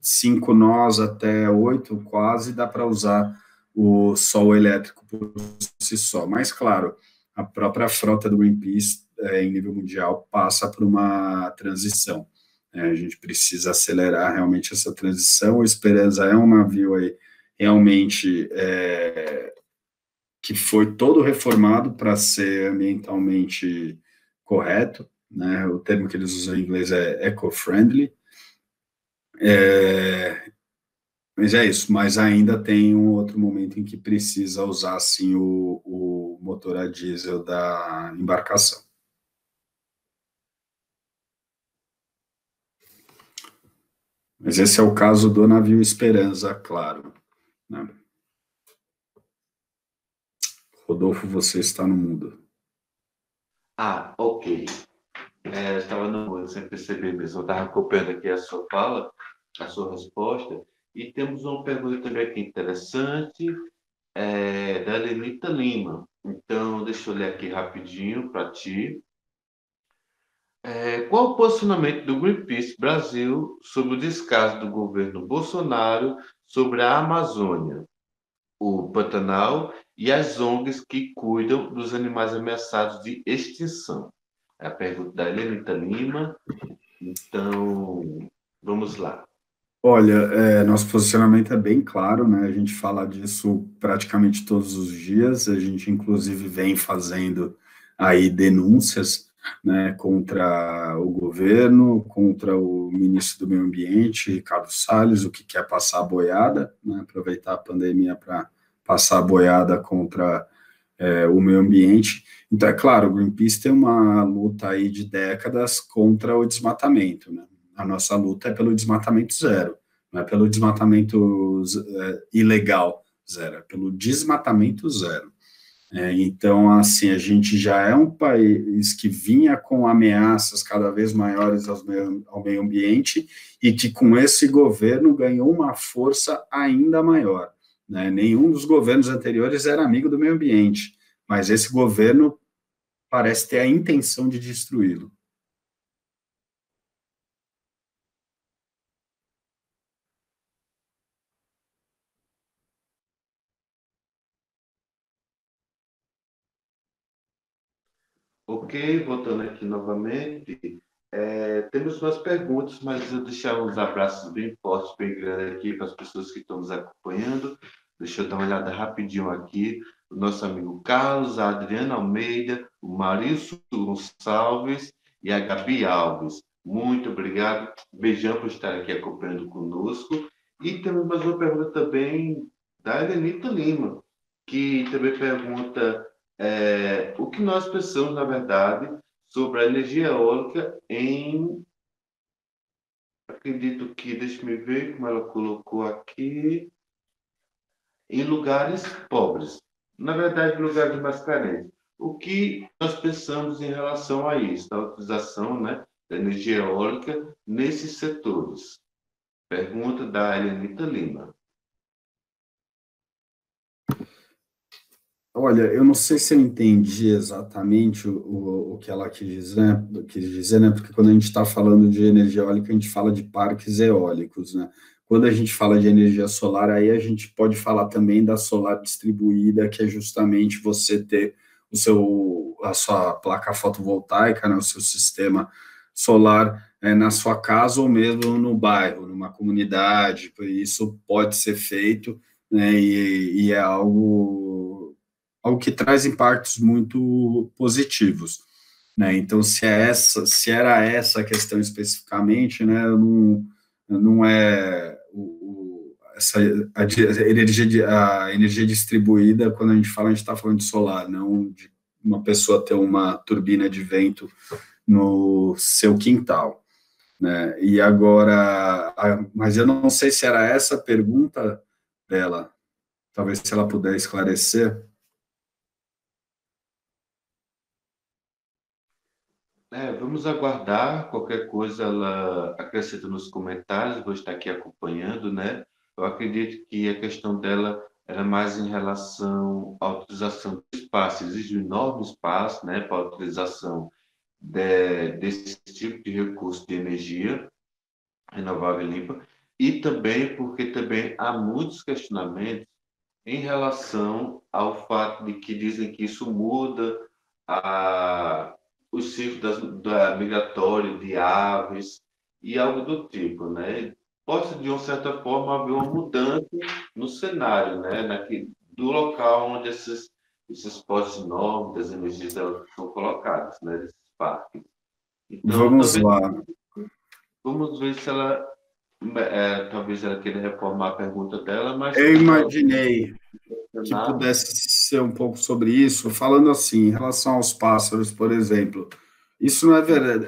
Speaker 10: 5 nós até 8, quase, dá para usar o sol elétrico por si só. Mas, claro, a própria frota do Greenpeace, em nível mundial, passa por uma transição. A gente precisa acelerar realmente essa transição. O Esperança é um navio aí, realmente que foi todo reformado para ser ambientalmente correto, né? O termo que eles usam em inglês é eco-friendly. Mas é isso, mas ainda tem um outro momento em que precisa usar, assim, o motor a diesel da embarcação. Mas esse é o caso do navio Esperança, claro, né? Rodolfo, você está no mudo.
Speaker 9: Ok. Eu estava no mudo sem perceber mesmo. Eu estava acompanhando aqui a sua fala, a sua resposta, e temos uma pergunta também aqui interessante, da Lenita Lima. Então, deixa eu ler aqui rapidinho para ti. Qual o posicionamento do Greenpeace Brasil sobre o descaso do governo Bolsonaro sobre a Amazônia, o Pantanal e as ONGs que cuidam dos animais ameaçados de extinção? É a pergunta da Helenita Lima. Então, vamos lá.
Speaker 10: Olha, nosso posicionamento é bem claro, né? A gente fala disso praticamente todos os dias, a gente inclusive vem fazendo aí denúncias, né, contra o governo, contra o ministro do Meio Ambiente, Ricardo Salles, o que quer passar a boiada, né, aproveitar a pandemia para passar a boiada contra o meio ambiente. Então, é claro, o Greenpeace tem uma luta aí de décadas contra o desmatamento, né? A nossa luta é pelo desmatamento zero, não é pelo desmatamento ilegal zero, é pelo desmatamento zero. Então, assim, a gente já é um país que vinha com ameaças cada vez maiores ao meio ambiente e que com esse governo ganhou uma força ainda maior, né? Nenhum dos governos anteriores era amigo do meio ambiente, mas esse governo parece ter a intenção de destruí-lo.
Speaker 9: Ok, voltando aqui novamente, temos umas perguntas, mas eu deixar uns abraços bem fortes, bem grandes aqui para as pessoas que estão nos acompanhando. Deixa eu dar uma olhada rapidinho aqui. O nosso amigo Carlos, a Adriana Almeida, o Maurício Gonçalves e a Gabi Alves. Muito obrigado. Beijão por estar aqui acompanhando conosco. E temos mais uma pergunta também da Helenita Lima, que também pergunta o que nós pensamos, na verdade, sobre a energia eólica acredito que, deixa-me ver como ela colocou aqui, em lugares pobres. Na verdade, em lugares mais carentes. O que nós pensamos em relação a isso, a utilização, né, da energia eólica nesses setores? Pergunta da Helenita Lima.
Speaker 10: Olha, eu não sei se eu entendi exatamente o que ela quis dizer, né? Porque quando a gente está falando de energia eólica, a gente fala de parques eólicos, né? Quando a gente fala de energia solar, aí a gente pode falar também da solar distribuída, que é justamente você ter a sua placa fotovoltaica, né? O seu sistema solar na sua casa ou mesmo no bairro, numa comunidade. Isso pode ser feito, né? E é algo que traz impactos muito positivos, né? Então, se era essa a questão especificamente, né, não é a energia distribuída, quando a gente está falando de solar, não de uma pessoa ter uma turbina de vento no seu quintal, né? E agora, mas eu não sei se era essa a pergunta dela, talvez se ela puder esclarecer.
Speaker 9: Vamos aguardar, qualquer coisa ela acrescenta nos comentários, vou estar aqui acompanhando, né? Eu acredito que a questão dela era mais em relação à utilização do espaço, existe um enorme espaço, né, para a utilização desse tipo de recurso de energia renovável e limpa, e também porque também há muitos questionamentos em relação ao fato de que dizem que isso muda o ciclo da migratório de aves e algo do tipo, né? Pode, de uma certa forma, haver uma mudança no cenário, né? Do local onde esses postes enormes das energias são colocados, né? Desses parques. Então,
Speaker 10: vamos lá.
Speaker 9: Vamos ver se ela talvez ela queira reformar a pergunta dela, mas
Speaker 10: eu imaginei que pudesse ser um pouco sobre isso, falando assim, em relação aos pássaros, por exemplo. Isso não é verdade.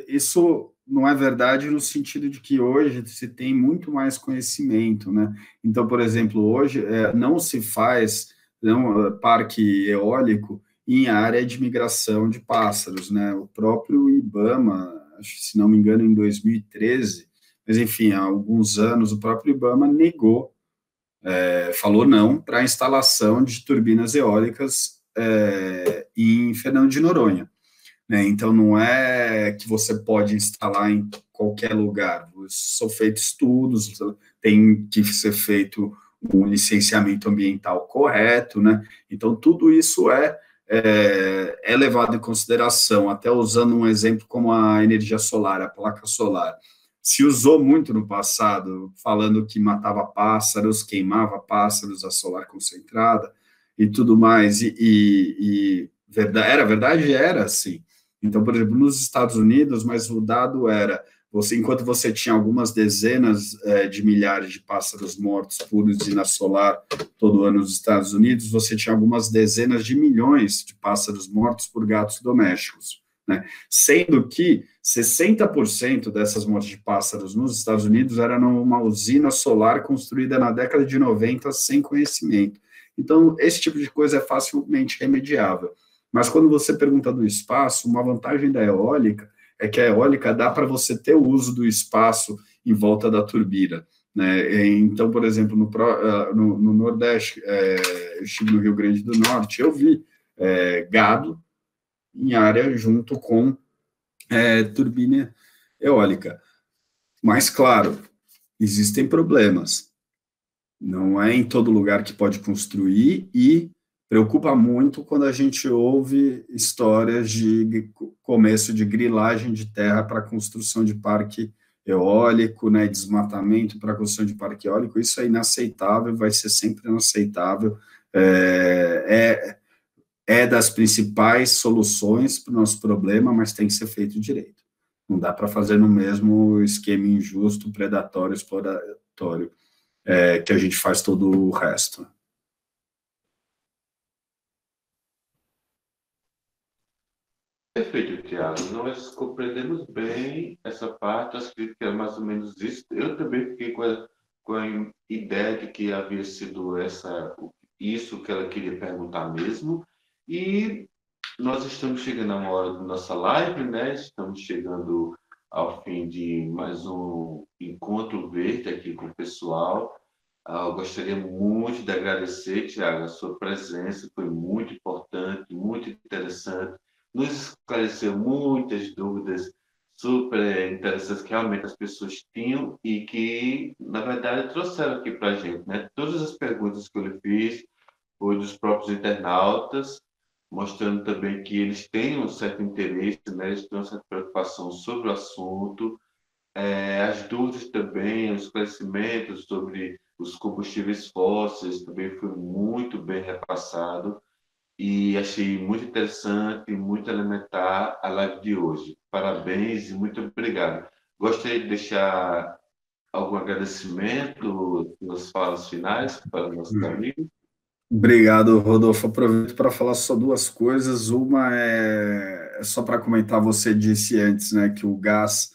Speaker 10: Isso não é verdade no sentido de que hoje se tem muito mais conhecimento, né? Então, por exemplo, hoje não se faz parque eólico em área de migração de pássaros, né? O próprio IBAMA, acho que, se não me engano, em 2013, mas enfim, há alguns anos, o próprio IBAMA negou, falou não para a instalação de turbinas eólicas em Fernando de Noronha, né? Então, não é que você pode instalar em qualquer lugar. São feitos estudos, tem que ser feito um licenciamento ambiental correto, né? Então, tudo isso é levado em consideração, até usando um exemplo como a energia solar, a placa solar. Se usou muito no passado, falando que matava pássaros, queimava pássaros, a solar concentrada e tudo mais, era verdade? Era assim. Então, por exemplo, nos Estados Unidos, mas o dado era, enquanto você tinha algumas dezenas de milhares de pássaros mortos por usina solar todo ano nos Estados Unidos, você tinha algumas dezenas de milhões de pássaros mortos por gatos domésticos, né? Sendo que 60% dessas mortes de pássaros nos Estados Unidos era numa usina solar construída na década de 90 sem conhecimento. Então, esse tipo de coisa é facilmente remediável. Mas quando você pergunta do espaço, uma vantagem da eólica é que a eólica dá para você ter o uso do espaço em volta da turbina, né? Então, por exemplo, no Nordeste, eu estive no Rio Grande do Norte, eu vi gado em área junto com turbina eólica. Mas, claro, existem problemas. Não é em todo lugar que pode construir e preocupa muito quando a gente ouve histórias de começo de grilagem de terra para construção de parque eólico, né, desmatamento para construção de parque eólico. Isso é inaceitável, vai ser sempre inaceitável. É das principais soluções para o nosso problema, mas tem que ser feito direito. Não dá para fazer no mesmo esquema injusto, predatório, exploratório, que a gente faz todo o resto.
Speaker 9: Perfeito, Tiago. Nós compreendemos bem essa parte, acho que é mais ou menos isso. Eu também fiquei com a ideia de que havia sido isso que ela queria perguntar mesmo. E nós estamos chegando a uma hora da nossa live, né? Estamos chegando ao fim de mais um encontro verde aqui com o pessoal. Eu gostaria muito de agradecer, Tiago, a sua presença, foi muito importante, muito interessante. Nos esclareceu muitas dúvidas super interessantes que realmente as pessoas tinham e que, na verdade, trouxeram aqui para a gente, né? Todas as perguntas que eu lhe fiz foram dos próprios internautas, mostrando também que eles têm um certo interesse, né? Eles têm uma certa preocupação sobre o assunto. As dúvidas também, os esclarecimentos sobre os combustíveis fósseis também foi muito bem repassado. E achei muito interessante, muito elementar a live de hoje. Parabéns e muito obrigado. Gostaria de deixar algum agradecimento nas falas finais para os nossos amigos?
Speaker 10: Obrigado, Rodolfo. Aproveito para falar só duas coisas. Uma é só para comentar, você disse antes, né, que o gás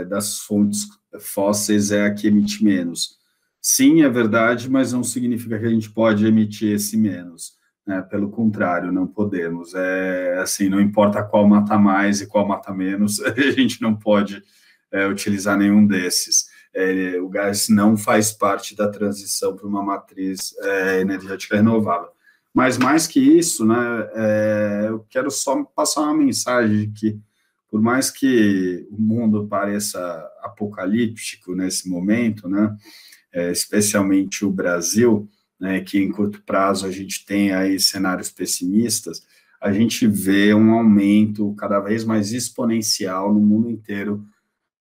Speaker 10: das fontes fósseis é a que emite menos. Sim, é verdade, mas não significa que a gente pode emitir esse menos. Pelo contrário, não podemos. Assim, não importa qual mata mais e qual mata menos, a gente não pode utilizar nenhum desses. O gás não faz parte da transição para uma matriz energética renovável. Mas mais que isso, né, eu quero só passar uma mensagem de que, por mais que o mundo pareça apocalíptico nesse momento, né, especialmente o Brasil, né, que em curto prazo a gente tem aí cenários pessimistas, a gente vê um aumento cada vez mais exponencial no mundo inteiro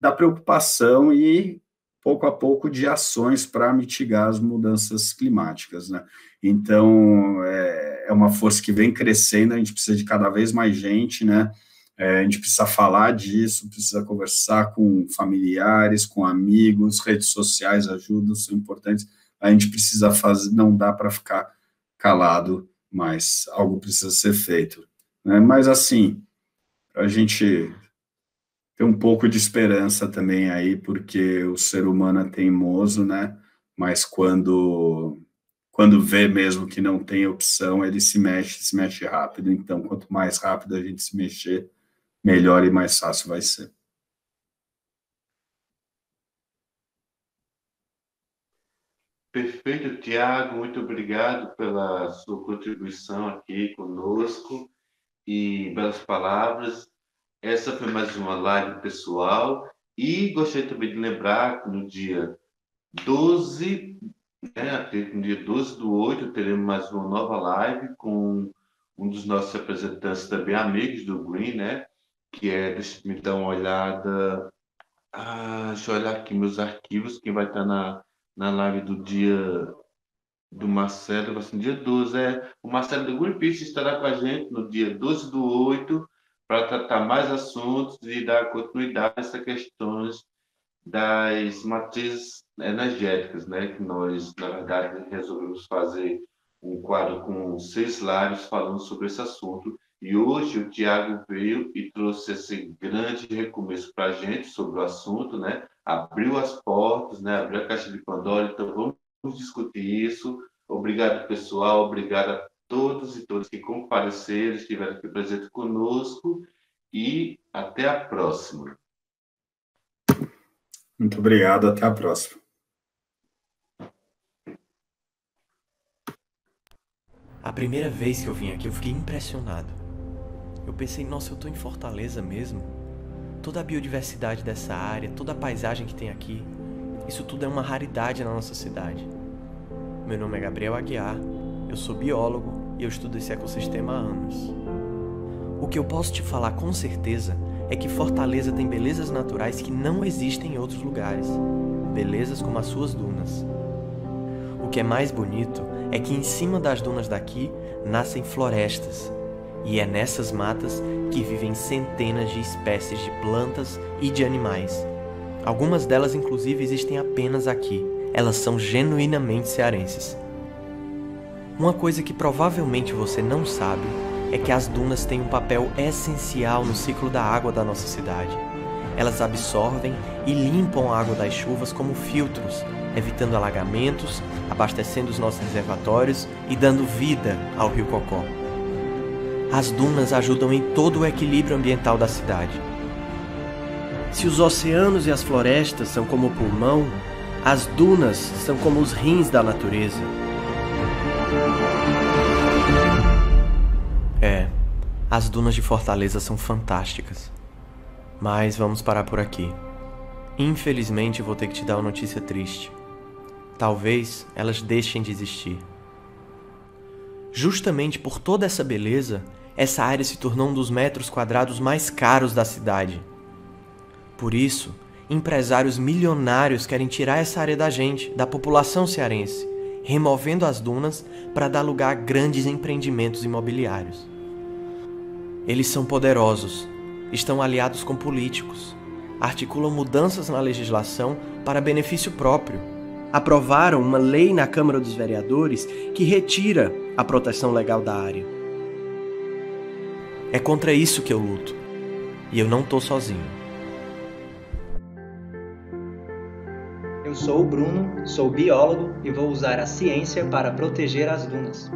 Speaker 10: da preocupação e, pouco a pouco, de ações para mitigar as mudanças climáticas, né? Então, é uma força que vem crescendo, a gente precisa de cada vez mais gente, né? A gente precisa falar disso, precisa conversar com familiares, com amigos, redes sociais ajudam, são importantes. A gente precisa fazer, não dá para ficar calado, mas algo precisa ser feito, né? Mas, assim, a gente tem um pouco de esperança também aí, porque o ser humano é teimoso, né? Mas quando vê mesmo que não tem opção, ele se mexe rápido. Então, quanto mais rápido a gente se mexer, melhor e mais fácil vai ser.
Speaker 9: Perfeito, Tiago, muito obrigado pela sua contribuição aqui conosco e belas palavras. Essa foi mais uma live pessoal e gostaria também de lembrar que no dia 12, no dia 12/8, teremos mais uma nova live com um dos nossos representantes também, amigos do Green, né? Que é, deixa eu me dar uma olhada, deixa eu olhar aqui meus arquivos, quem vai estar na live do dia do Marcelo, vai ser no dia 12, o Marcelo do Greenpeace estará com a gente no dia 12/8 para tratar mais assuntos e dar continuidade a essas questões das matrizes energéticas, né? Que nós, na verdade, resolvemos fazer um quadro com 6 slides falando sobre esse assunto. E hoje o Tiago veio e trouxe esse grande recomeço para a gente sobre o assunto, né? Abriu as portas, né? Abriu a caixa de Pandora. Então vamos discutir isso. Obrigado, pessoal. Obrigado a todos e todas que compareceram, estiveram aqui presentes conosco. E até a próxima.
Speaker 10: Muito obrigado. Até a próxima.
Speaker 1: A primeira vez que eu vim aqui, eu fiquei impressionado. Eu pensei, nossa, eu tô em Fortaleza mesmo. Toda a biodiversidade dessa área, toda a paisagem que tem aqui, isso tudo é uma raridade na nossa cidade. Meu nome é Gabriel Aguiar, eu sou biólogo e eu estudo esse ecossistema há anos. O que eu posso te falar com certeza é que Fortaleza tem belezas naturais que não existem em outros lugares. Belezas como as suas dunas. O que é mais bonito é que em cima das dunas daqui nascem florestas. E é nessas matas que vivem centenas de espécies de plantas e de animais. Algumas delas, inclusive, existem apenas aqui. Elas são genuinamente cearenses. Uma coisa que provavelmente você não sabe é que as dunas têm um papel essencial no ciclo da água da nossa cidade. Elas absorvem e limpam a água das chuvas como filtros, evitando alagamentos, abastecendo os nossos reservatórios e dando vida ao Rio Cocó. As dunas ajudam em todo o equilíbrio ambiental da cidade. Se os oceanos e as florestas são como o pulmão, as dunas são como os rins da natureza. As dunas de Fortaleza são fantásticas. Mas vamos parar por aqui. Infelizmente, vou ter que te dar uma notícia triste. Talvez elas deixem de existir. Justamente por toda essa beleza, essa área se tornou um dos metros quadrados mais caros da cidade. Por isso, empresários milionários querem tirar essa área da gente, da população cearense, removendo as dunas para dar lugar a grandes empreendimentos imobiliários. Eles são poderosos, estão aliados com políticos, articulam mudanças na legislação para benefício próprio. Aprovaram uma lei na Câmara dos Vereadores que retira a proteção legal da área. É contra isso que eu luto. E eu não tô sozinho.
Speaker 2: Eu sou o Bruno, sou biólogo e vou usar a ciência para proteger as dunas.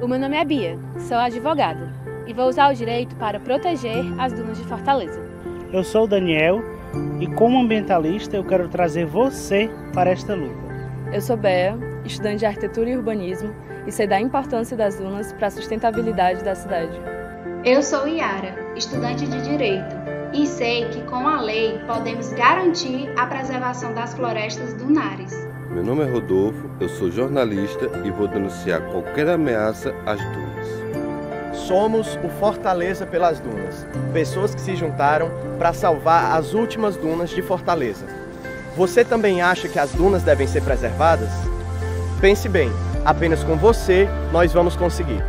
Speaker 3: O meu nome é Bia, sou advogada e vou usar o direito para proteger as dunas de Fortaleza.
Speaker 4: Eu sou o Daniel e, como ambientalista, eu quero trazer você para esta luta.
Speaker 5: Eu sou Bea, estudante de arquitetura e urbanismo e sei da importância das dunas para a sustentabilidade da cidade.
Speaker 6: Eu sou Yara, estudante de direito, e sei que com a lei podemos garantir a preservação das florestas dunares.
Speaker 7: Meu nome é Rodolfo, eu sou jornalista e vou denunciar qualquer ameaça às dunas.
Speaker 8: Somos o Fortaleza pelas Dunas, pessoas que se juntaram para salvar as últimas dunas de Fortaleza. Você também acha que as dunas devem ser preservadas? Pense bem, apenas com você nós vamos conseguir.